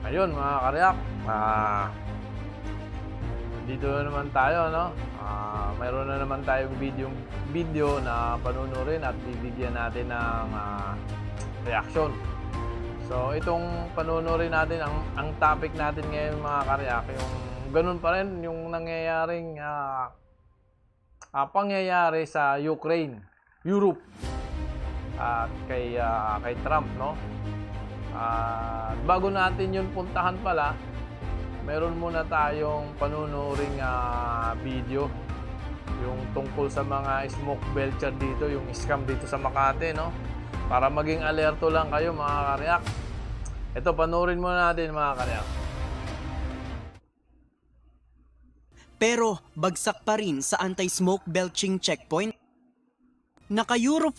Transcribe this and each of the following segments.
Ayun mga karyak, dito na naman tayo, no? Mayroon na naman tayong video na panunurin at bibigyan natin ng reaction. So itong panunurin natin, ang topic natin ngayon mga karyak, yung ganun pa rin yung nangyayaring pangyayari sa Ukraine, Europe at kay Trump, no? Bago natin yun puntahan pala, meron muna tayong panunuring video yung tungkol sa mga smoke belcher dito, yung scam dito sa Makati, no? Para maging alerto lang kayo mga karyak. Ito, panurin muna natin mga karyak. Pero bagsak pa rin sa anti-smoke belching checkpoint. Naka-Euro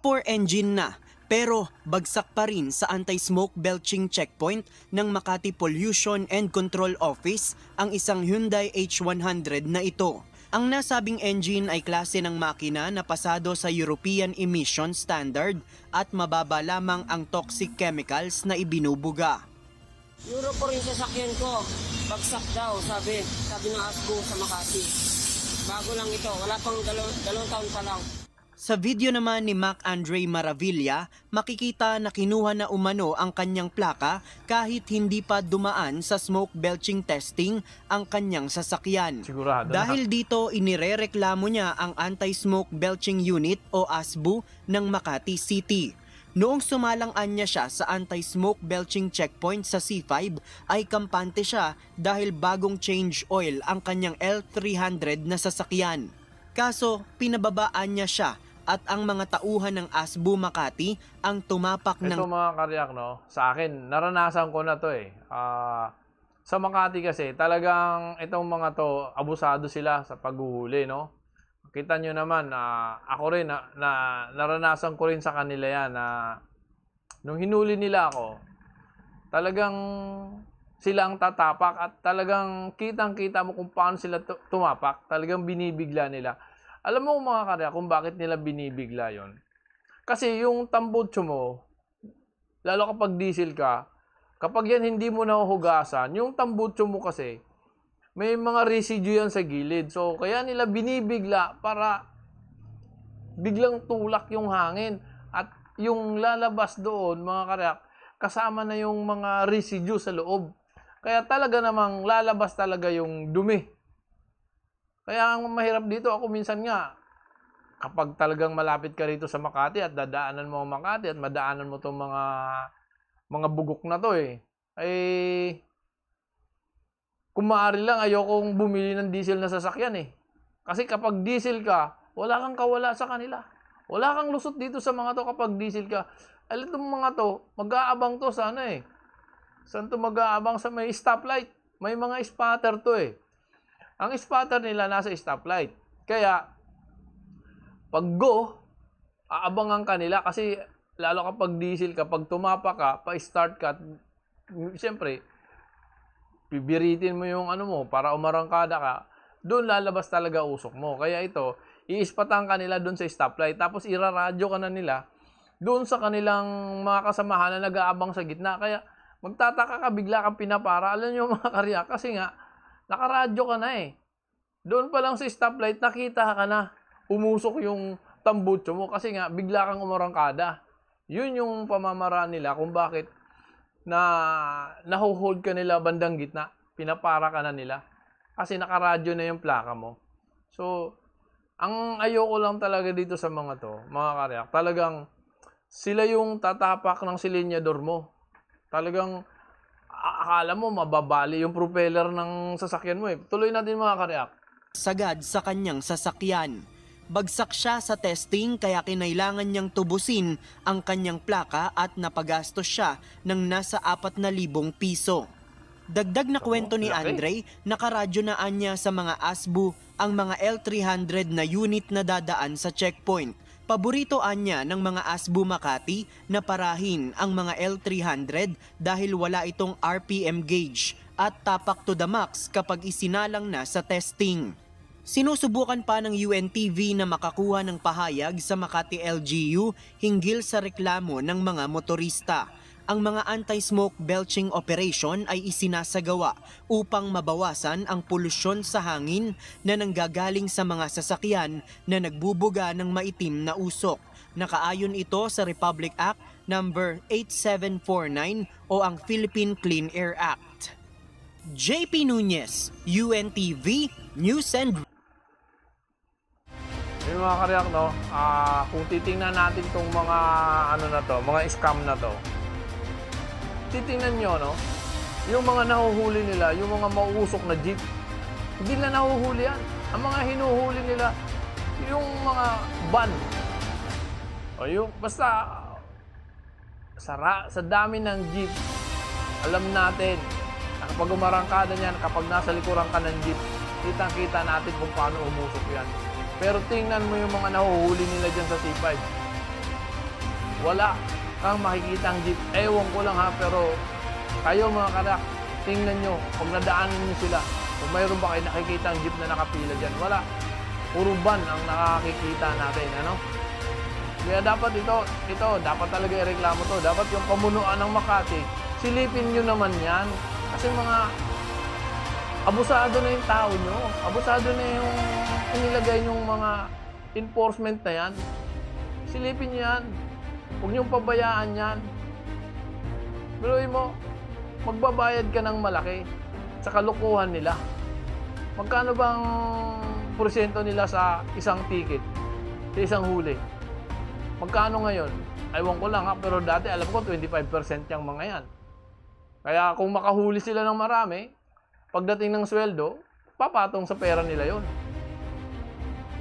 4 engine na, pero bagsak pa rin sa anti-smoke belching checkpoint ng Makati Pollution and Control Office ang isang Hyundai H100 na ito. Ang nasabing engine ay klase ng makina na pasado sa European Emission Standard at mababa lamang ang toxic chemicals na ibinubuga. Euro 4 yung sasakyan ko. Bagsak daw, sabi ng ASBU sa Makati. Bago lang ito, wala pang dalawang taon pa lang. Sa video naman ni Mac Andre Maravilla, makikita na kinuha na umano ang kanyang plaka kahit hindi pa dumaan sa smoke belching testing ang kanyang sasakyan. Sigurado Dahil dito inirereklamo niya ang Anti-Smoke Belching Unit o ASBU ng Makati City. Noong sumalang-an niya siya sa anti-smoke belching checkpoint sa C5 ay kampante siya dahil bagong change oil ang kanyang L300 na sasakyan. Kaso pinababaan niya siya at ang mga tauhan ng ASBU Makati ang tumapak ng... Ito mga karyak, no? Sa akin, naranasan ko na to eh. Sa Makati kasi, talagang itong mga to, abusado sila sa paghuhuli, no? Kita nyo naman, ako rin, naranasan ko rin sa kanila yan na nung hinuli nila ako, talagang sila ang tatapak at talagang kitang-kita mo kung paano sila tumapak, talagang binibigla nila. Alam mo mga karya kung bakit nila binibigla yon? Kasi yung tambutso mo, lalo kapag diesel ka, kapag yan hindi mo nahuhugasan, yung tambutso mo kasi, may mga residue yan sa gilid. So, kaya nila binibigla para biglang tulak yung hangin. At yung lalabas doon, mga karyak, kasama na yung mga residue sa loob. Kaya talaga namang lalabas talaga yung dumi. Kaya ang mahirap dito, ako minsan nga, kapag talagang malapit ka rito sa Makati at dadaanan mo ang Makati at madaanan mo itong mga bugok na to kung maaari lang, ayokong bumili ng diesel na sasakyan eh. Kasi kapag diesel ka, wala kang kawala sa kanila. Wala kang lusot dito sa mga to kapag diesel ka. Alam itong mga to, mag-aabang to sa ano eh. Saan to mag-aabang? Sa may stoplight. May mga spotter to eh. Ang spotter nila nasa stoplight. Kaya, pag go, aabangan ka nila kasi lalo kapag diesel, kapag tumapa ka, pa-start ka, siyempre, pibiritin mo yung ano mo para umarangkada ka, doon lalabas talaga usok mo. Kaya ito, iispatan ka nila doon sa stoplight, tapos iraradyo ka na nila doon sa kanilang mga kasamahan na nag-aabang sa gitna. Kaya magtataka ka, bigla kang pinapara. Alam nyo mga karya, kasi nga, nakaradyo ka na eh. Doon pa lang sa stoplight, nakita ka na, umusok yung tambutso mo kasi nga, bigla kang umarangkada. Yun yung pamamaraan nila kung bakit nahuhold ka nila bandang gitna, pinapara ka na nila kasi nakaradyo na yung plaka mo. So, ang ayoko lang talaga dito sa mga to, mga karyak, talagang sila yung tatapak ng silinyador mo. Talagang akala mo mababali yung propeller ng sasakyan mo eh. Tuloy natin mga karyak. Sagad sa kanyang sasakyan. Bagsak siya sa testing kaya kinailangan niyang tubusin ang kanyang plaka at napagastos siya ng nasa 4,000 piso. Dagdag na kwento ni Andre, nakaradyo na niya sa mga ASBU ang mga L300 na unit na dadaan sa checkpoint. Paborito niya ng mga ASBU Makati na parahin ang mga L300 dahil wala itong RPM gauge at tapak to the max kapag isinalang na sa testing. Sinusubukan pa ng UNTV na makakuha ng pahayag sa Makati LGU hinggil sa reklamo ng mga motorista. Ang mga anti-smoke belching operation ay isinasagawa upang mabawasan ang polusyon sa hangin na nanggagaling sa mga sasakyan na nagbubuga ng maitim na usok. Nakaayon ito sa Republic Act number 8749 o ang Philippine Clean Air Act. JP Nunez, UNTV News and Yung mga karyak, no, kung titingnan natin tong mga ano na to, mga scam na to, titingnan nyo, no, yung mga nahuhuli nila, yung mga mauusok na jeep, hindi na nahuhuli yan. Ang mga hinuhuli nila, yung mga van, o yung, basta, sa dami ng jeep, alam natin, na kapag umarangkada niyan, kapag nasa likuran ka ng jeep, kitang-kita natin kung paano umusok yan. Pero tingnan mo yung mga nahuhuli nila dyan sa C5. Wala kang makikita ang jeep. Ewan ko lang ha, pero kayo mga karak, tingnan nyo, pag nadaanan nyo sila, kung mayroon ba kayo nakikita ang jeep na nakapila dyan, wala. Puro van ang nakakikita natin, ano? Kaya dapat ito, dapat talaga ireklamo to. Dapat yung pamunuan ng Makati, silipin nyo naman yan. Kasi mga abusado na yung tao nyo. Abusado na yung inilagay yung mga enforcement na yan. Silipin nyo yan. Huwag nyo pabayaan yan. Biruin mo, magbabayad ka ng malaki sa kalukuhan nila. Magkano bang porsyento nila sa isang ticket? Sa isang huli? Magkano ngayon? Ewan ko lang ha, pero dati alam ko 25% yung mga yan. Kaya kung makahuli sila ng marami, pagdating ng sweldo, papatong sa pera nila yon.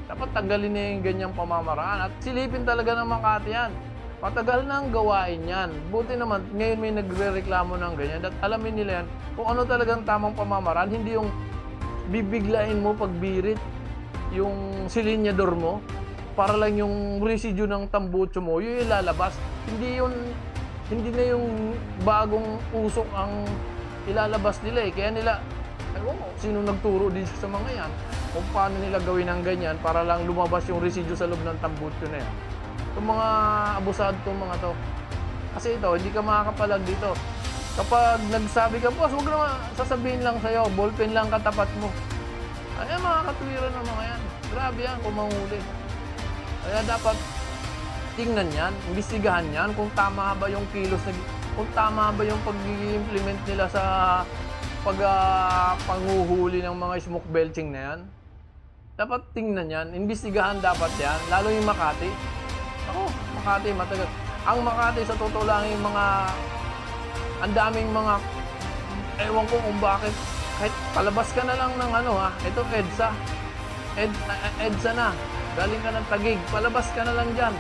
Dapat tanggalin na yung ganyang pamamaraan at silipin talaga ng Makati yan. Matagal na ang gawain yan. Buti naman, ngayon may nagre-reklamo ng ganyan at alamin nila yan kung ano talagang tamang pamamaraan. Hindi yung bibiglain mo pagbirit yung silinyador mo para lang yung residue ng tambucho mo, yun yung lalabas. Hindi na yung bagong usok ang ilalabas nila eh. Kaya nila, ewan mo, sino nagturo din sa mga yan kung paano nila gawin ng ganyan para lang lumabas yung residue sa loob ng tambucho na yan. Itong mga abusado itong mga to. Kasi ito, hindi ka makakapalag dito. Kapag nagsabi ka, boss, huwag naman sasabihin lang sa'yo, ballpen lang katapat mo. Ay, mga katwiran ng mga yan. Grabe yan kung manghuli. Kaya dapat tingnan yan, imbestigahan yan kung tama ba yung kilos, kung tama ba yung pag-implement nila sa panguhuli ng mga smoke belching na yan. Dapat tingnan yan, imbestigahan dapat yan, lalo yung Makati. Ako, Makati, matagal. Ang Makati sa totoo lang yung mga, ang daming mga, ewan ko kung bakit, kahit palabas ka na lang ng ano ha, ito EDSA, EDSA na, galing ka ng Taguig, palabas ka na lang dyan.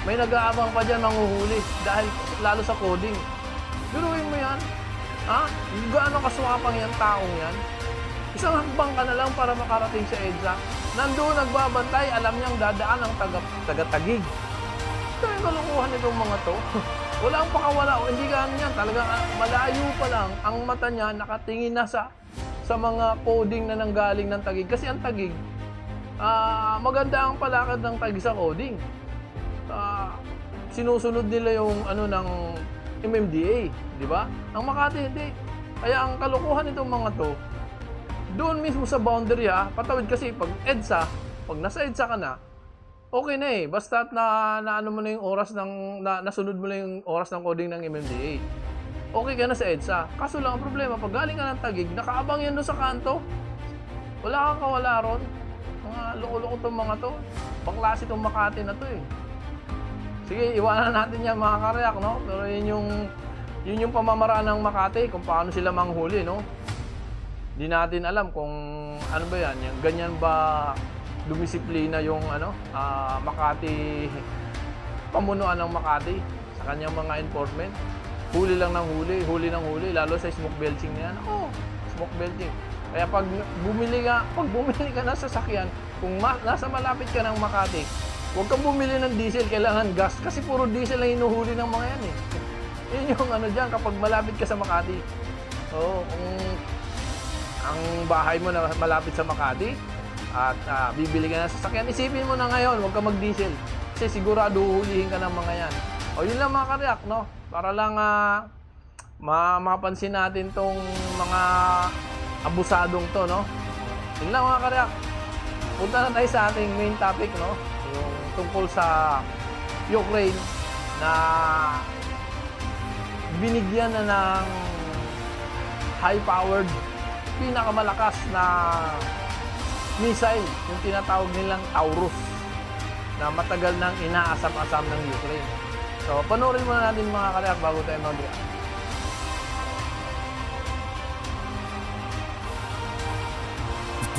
May nag-aabang pa dyan manguhuli dahil lalo sa coding. Biruin mo yan. Ha? Gaano kaswapang yan taong yan? Isang hakbang ka na lang para makarating sa EDSA. Nandoon nagbabantay, alam niyang dadaan ang taga-Taguig. Ito yung kalukuhan itong mga to. Wala ang pakawala o hindi ka yan. Talagang malayo pa lang ang mata niya nakatingin na sa mga coding na nanggaling ng Taguig. Kasi ang Taguig, maganda ang palakad ng Taguig sa coding. Sinusunod nila yung ano ng MMDA, di ba? Ang Makati hindi. Kaya ang kalukuhan nitong mga to, doon mismo sa boundary ha, patawid kasi pag EDSA, pag nasa EDSA ka na, okay na eh. Basta na ano mo na yung oras ng, nasunod mo na yung oras ng coding ng MMDA. Okay ka na sa EDSA. Kaso lang ang problema, pag galing ka ng Taguig, nakaabang yan doon sa kanto. Wala kang kawala ron. Mga loko-loko itong mga to. Pangklase itong Makati na to eh. Sige, iwanan natin yan mga karyak, no? Pero yun yung pamamaraan ng Makati, kung paano sila manghuli, no? Di natin alam kung ano ba yan, yung ganyan ba dumisiplina yung ano, Makati, pamunuan ng Makati sa kanyang mga enforcement. Huli lang ng huli ng huli, lalo sa smoke belching na yan. Ako, smoke belching. Kaya pag bumili ka na sa sasakyan, kung nasa malapit ka ng Makati, huwag kang bumili ng diesel, kailangan gas. Kasi puro diesel ang hinuhuli ng mga yan eh. Yun yung ano dyan, kapag malapit ka sa Makati. Oo, kung ang bahay mo na malapit sa Makati, at bibili ka ng sasakyan, isipin mo na ngayon, huwag ka mag-diesel. Kasi sigurado huhulihin ka ng mga yan. O yun lang mga karyak, no? Para lang mapansin natin tong mga abusadong to, no? Yun lang mga karyak. Punta na tayo sa ating main topic, no? Yung tungkol sa Ukraine na binigyan na ng high-powered, pinakamalakas na missile, yung tinatawag nilang Taurus, na matagal nang inaasam-asam ng Ukraine. So, panoorin muna natin mga karyak bago tayo mag-react.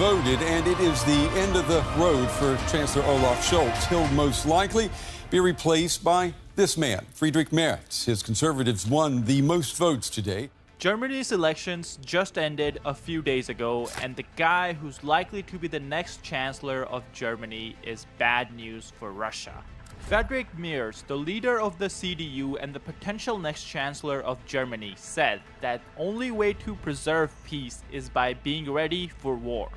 Voted, and it is the end of the road for Chancellor Olaf Scholz. He'll most likely be replaced by this man, Friedrich Merz. His Conservatives won the most votes today. Germany's elections just ended a few days ago, and the guy who's likely to be the next Chancellor of Germany is bad news for Russia. Friedrich Merz, the leader of the CDU and the potential next Chancellor of Germany, said that only way to preserve peace is by being ready for war.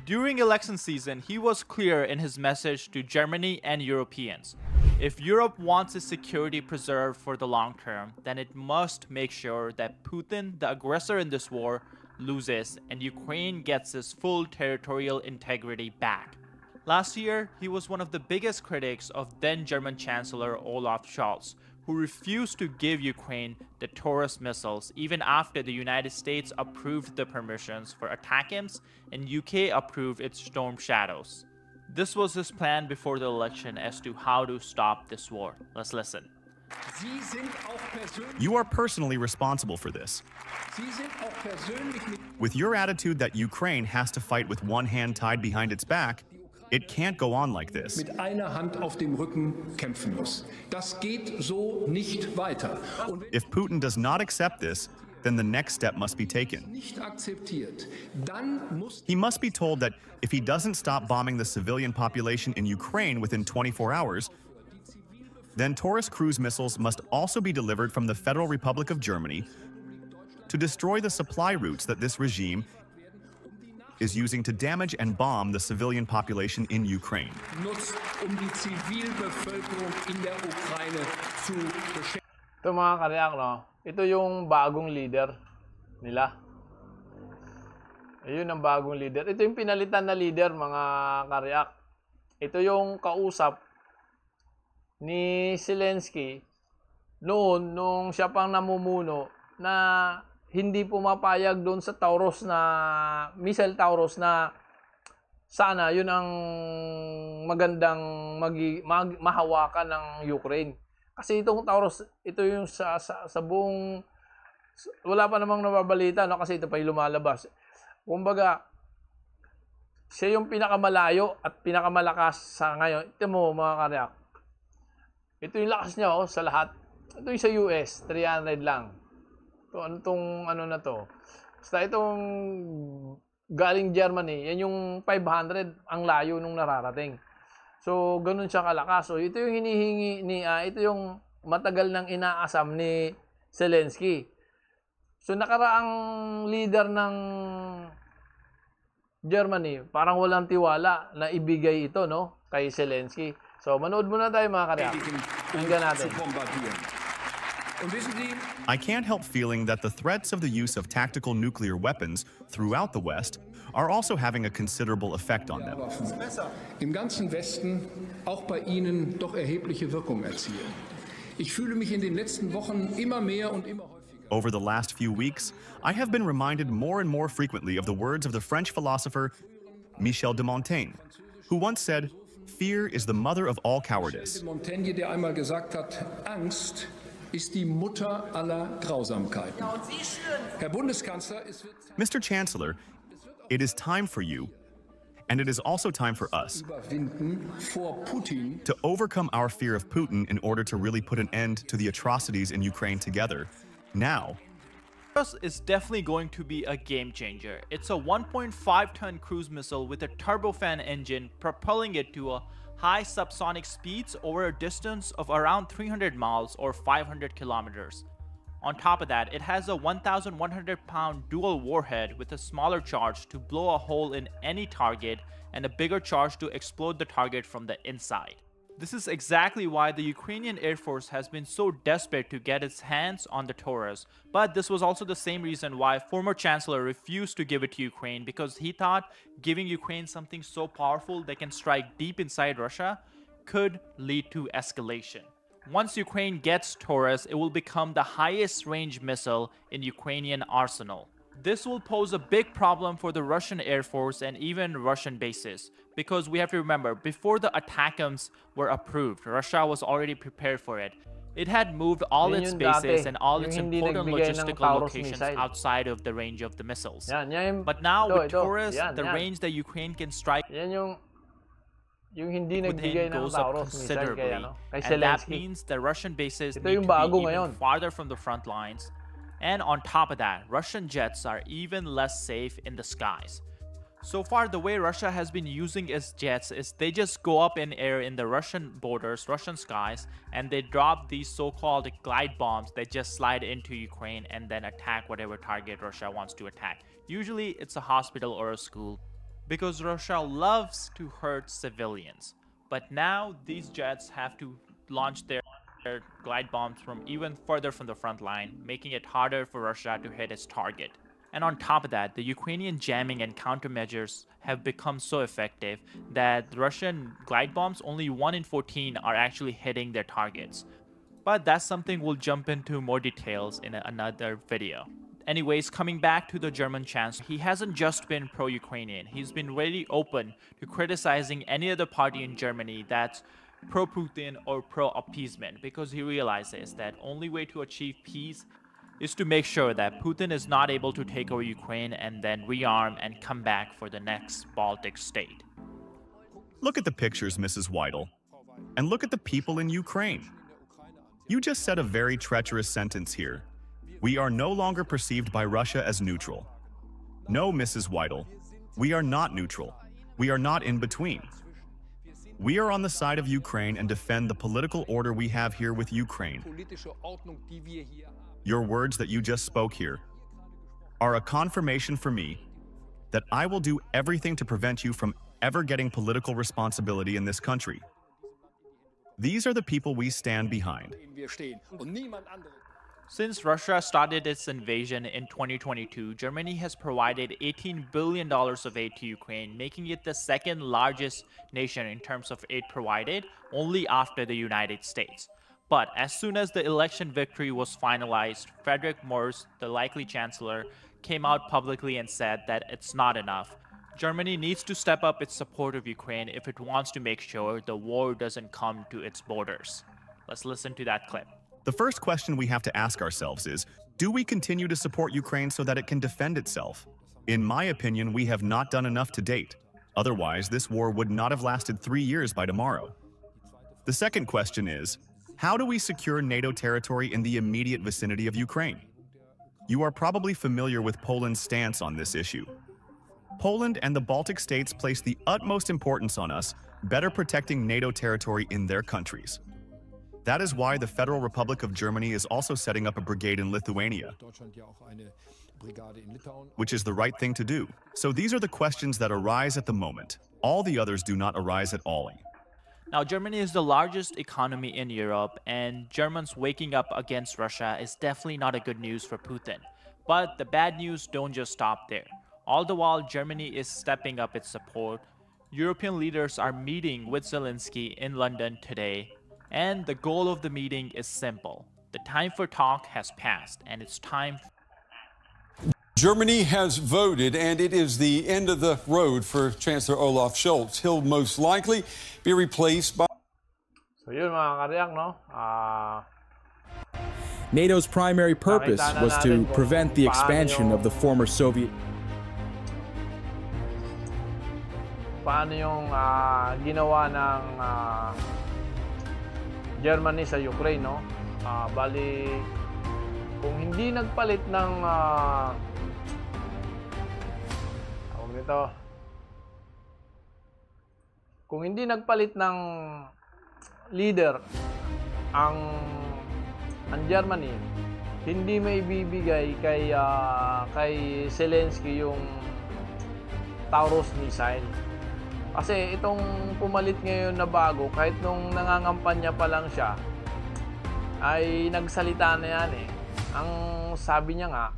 During election season, he was clear in his message to Germany and Europeans. If Europe wants its security preserved for the long term, then it must make sure that Putin, the aggressor in this war, loses and Ukraine gets its full territorial integrity back. Last year, he was one of the biggest critics of then German Chancellor Olaf Scholz, who refused to give Ukraine the Taurus missiles even after the United States approved the permissions for ATACMS and UK approved its Storm Shadows. This was his plan before the election as to how to stop this war. Let's listen. You are personally responsible for this. With your attitude that Ukraine has to fight with one hand tied behind its back, it can't go on like this. Mit einer Hand auf dem Rücken kämpfen muss. Das geht so nicht weiter. If Putin does not accept this, then the next step must be taken. Nicht akzeptiert, dann muss He must be told that if he doesn't stop bombing the civilian population in Ukraine within 24 hours, then Taurus cruise missiles must also be delivered from the Federal Republic of Germany to destroy the supply routes that this regime is using to damage and bomb the civilian population in Ukraine. nutzt, die Zivilbevölkerung in der Ukraine zu beschäftigen. Ito mga karyak, no? Ito yung bagong leader nila. Ayun ang bagong leader. Ito yung pinalitan na leader, mga karyak. Ito yung kausap ni Zelensky noon, nung siya pang namumuno, na hindi pumapayag doon sa Taurus na, missile Taurus na sana yun ang magandang mahawakan ng Ukraine. Kasi itong Taurus, ito yung sa buong, wala pa namang nababalita, no? Kasi ito pa yung lumalabas. Kumbaga, siya yung pinakamalayo at pinakamalakas sa ngayon. Ito mo mga karyak. Ito yung lakas niya sa lahat. Ito yung sa US, 300 lang. Ito, ano na to? Basta itong galing Germany, yan yung 500 ang layo nung nararating. So, ganun siya kalakas. So, ito yung hinihingi ni, ito yung matagal nang inaasam ni Zelensky. So, nakaraang leader ng Germany, parang walang tiwala na ibigay ito, no, kay Zelensky. So, manood muna tayo mga karyak. Hanggang natin. I can't help feeling that the threats of the use of tactical nuclear weapons throughout the West are also having a considerable effect on them. Im ganzen Westen auch bei Ihnen doch erhebliche Wirkung erzielen. Ich fühle mich in den letzten Wochen immer mehr und immer häufiger. Over the last few weeks, I have been reminded more and more frequently of the words of the French philosopher Michel de Montaigne, who once said, "Fear is the mother of all cowardice." Montaigne, der einmal gesagt hat, Angst ist die Mutter aller Grausamkeiten. Herr Bundeskanzler, es wird Mr. Chancellor, it is time for you, and it is also time for us, überwinden vor Putin. to overcome our fear of Putin in order to really put an end to the atrocities in Ukraine together. Now, Taurus is definitely going to be a game changer. It's a 1.5-ton cruise missile with a turbofan engine propelling it to a high subsonic speeds over a distance of around 300 miles or 500 kilometers. On top of that, it has a 1,100-pound dual warhead with a smaller charge to blow a hole in any target and a bigger charge to explode the target from the inside. This is exactly why the Ukrainian Air Force has been so desperate to get its hands on the Taurus. But this was also the same reason why former Chancellor refused to give it to Ukraine, because he thought giving Ukraine something so powerful that can strike deep inside Russia could lead to escalation. Once Ukraine gets Taurus, it will become the highest range missile in Ukrainian arsenal. This will pose a big problem for the Russian Air Force and even Russian bases, because we have to remember, before the ATACMS were approved, Russia was already prepared for it. It had moved all Yun its yung bases dati, and all yung its hindi important nagbigay ng logistical Taurus locations missile. outside of the range of the missiles. Yan, But now ito, with Taurus, yan, the yan. range that Ukraine can strike Yan yung hindi within nagbigay ng goes up Taurus missile considerably. kay And that Zelensky. means the Russian bases Ito need yung to bago be even ngayon. farther from the front lines. And on top of that, Russian jets are even less safe in the skies. So far, the way Russia has been using its jets is they just go up in air in the Russian borders, Russian skies, and they drop these so-called glide bombs that just slide into Ukraine and then attack whatever target Russia wants to attack. Usually, it's a hospital or a school, because Russia loves to hurt civilians. But now, these jets have to launch their glide bombs from even further from the front line, making it harder for Russia to hit its target. And on top of that, the Ukrainian jamming and countermeasures have become so effective that the Russian glide bombs, only 1 in 14 are actually hitting their targets. But that's something we'll jump into more details in another video. Anyways, coming back to the German chancellor, he hasn't just been pro-Ukrainian. He's been really open to criticizing any other party in Germany that's pro-Putin or pro-appeasement, because he realizes that only way to achieve peace is to make sure that Putin is not able to take over Ukraine and then rearm and come back for the next Baltic state. Look at the pictures, Mrs. Weidel, and look at the people in Ukraine. You just said a very treacherous sentence here. We are no longer perceived by Russia as neutral. No, Mrs. Weidel, we are not neutral. We are not in between. We are on the side of Ukraine and defend the political order we have here with Ukraine. Your words that you just spoke here are a confirmation for me that I will do everything to prevent you from ever getting political responsibility in this country. These are the people we stand behind. Since Russia started its invasion in 2022, Germany has provided $18 billion of aid to Ukraine, making it the second largest nation in terms of aid provided, only after the United States. But as soon as the election victory was finalized, Friedrich Merz, the likely chancellor, came out publicly and said that it's not enough. Germany needs to step up its support of Ukraine if it wants to make sure the war doesn't come to its borders. Let's listen to that clip. The first question we have to ask ourselves is, do we continue to support Ukraine so that it can defend itself? In my opinion, we have not done enough to date. Otherwise, this war would not have lasted 3 years by tomorrow. The second question is, how do we secure NATO territory in the immediate vicinity of Ukraine? You are probably familiar with Poland's stance on this issue. Poland and the Baltic states place the utmost importance on us better protecting NATO territory in their countries. That is why the Federal Republic of Germany is also setting up a brigade in Lithuania, which is the right thing to do. So these are the questions that arise at the moment. All the others do not arise at all. Now, Germany is the largest economy in Europe, and Germans waking up against Russia is definitely not a good news for Putin. But the bad news don't just stop there. All the while Germany is stepping up its support, European leaders are meeting with Zelensky in London today. And the goal of the meeting is simple. The time for talk has passed, and it's time. Germany has voted, and it is the end of the road for Chancellor Olaf Scholz. He'll most likely be replaced by... So yun mga karyak, no? NATO's primary purpose was to prevent the expansion of the former Soviet... Paano yung ginawa ng Germany sa Ukraine, no? Bali, kung hindi nagpalit ng tawag nito, kung hindi nagpalit ng leader ang Germany, hindi may bibigay kay Zelensky yung Taurus missile. Kasi itong pumalit ngayon na bago, kahit nung nangangampanya pa lang siya, ay nagsalita na yan eh. Ang sabi niya nga,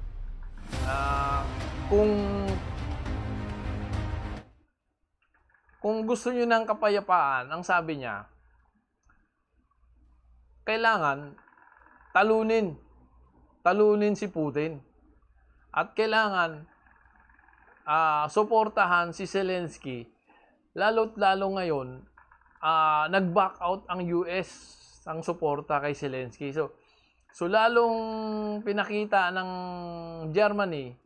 kung gusto niyo ng kapayapaan, ang sabi niya, kailangan talunin si Putin. At kailangan suportahan si Zelensky. Lalo't lalo ngayon, nag-back out ang US ang suporta kay Zelensky. So lalong pinakita ng Germany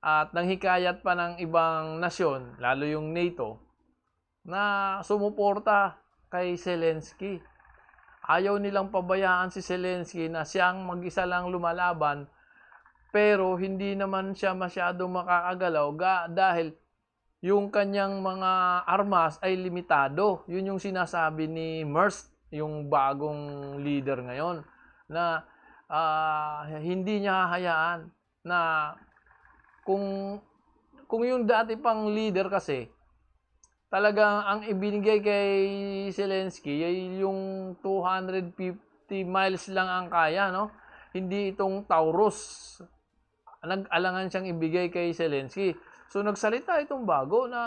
at nang hikayat pa ng ibang nasyon, lalo yung NATO, na sumuporta kay Zelensky. Ayaw nilang pabayaan si Zelensky na siyang mag-isa lang lumalaban, pero hindi naman siya masyadong makakagalaw dahil yung kanyang mga armas ay limitado. Yun yung sinasabi ni Merz, yung bagong leader ngayon, na hindi niya hahayaan na kung yung dati pang leader kasi, talagang ang ibinigay kay Zelensky ay yung 250 miles lang ang kaya, no? Hindi itong Taurus. Nag-alangan siyang ibigay kay Zelensky. So nagsalita itong bago na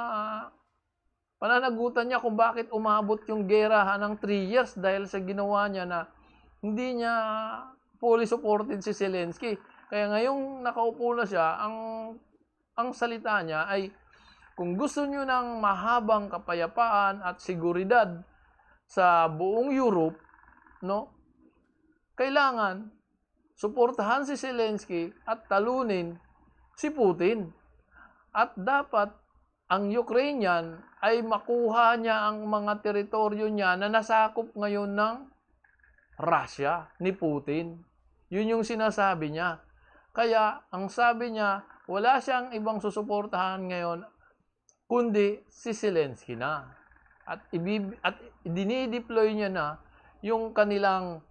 pananagutan niya kung bakit umabot yung gera ng 3 years dahil sa ginawa niya na hindi niya fully supported si Zelensky. Kaya ngayong nakaupo na siya, ang salita niya ay, kung gusto niyo ng mahabang kapayapaan at seguridad sa buong Europe, no, kailangan suportahan si Zelensky at talunin si Putin. At dapat ang Ukrainian ay makuha niya ang mga teritoryo niya na nasakop ngayon ng Russia ni Putin. Yun yung sinasabi niya. Kaya ang sabi niya, wala siyang ibang susuportahan ngayon kundi si Zelensky na. At dinideploy niya na yung kanilang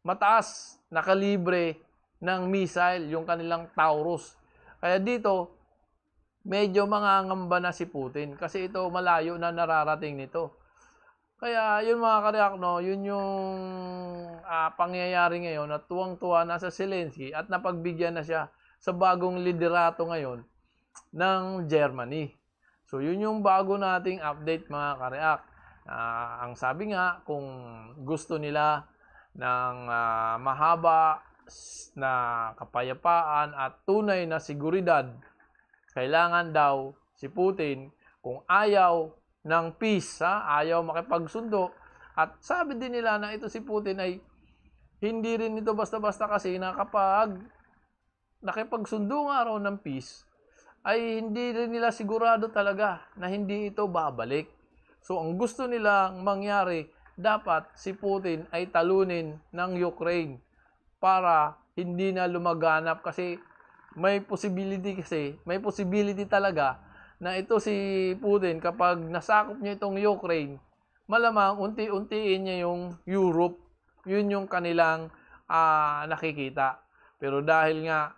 mataas na kalibre ng missile, yung kanilang Taurus. Kaya dito, medyo mangangamba na si Putin kasi ito malayo na nararating nito. Kaya yun mga kareak, no, yun yung pangyayari ngayon at tuwang-tuwa na sa Zelensky at napagbigyan na siya sa bagong liderato ngayon ng Germany. So yun yung bago nating update mga kareak. Ang sabi nga, kung gusto nila ng mahaba na kapayapaan at tunay na seguridad, kailangan daw si Putin, kung ayaw ng peace, ayaw makipagsundo, at sabi din nila na ito si Putin ay hindi rin ito basta-basta kasi na kapag nakipagsundo nga raw ng peace, ay hindi rin nila sigurado talaga na hindi ito babalik. So ang gusto nilang mangyari, dapat si Putin ay talunin ng Ukraine para hindi na lumaganap kasi may possibility talaga na ito si Putin kapag nasakop niya itong Ukraine, malamang unti-untiin niya yung Europe. Yun yung kanilang nakikita. Pero dahil nga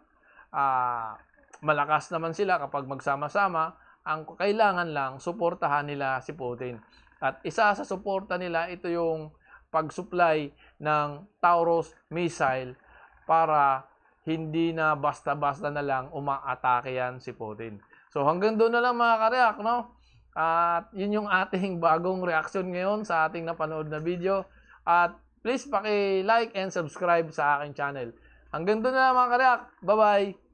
malakas naman sila kapag magsama-sama, ang kailangan lang suportahan nila si Putin. At isa sa suporta nila, ito yung pag-supply ng Taurus missile para hindi na basta-basta na lang umaatake yan si Putin. So hanggang doon na lang mga kareak, no? At yun yung ating bagong reaksyon ngayon sa ating napanood na video. At please paki-like and subscribe sa aking channel. Hanggang doon na lang mga kareak. Bye-bye!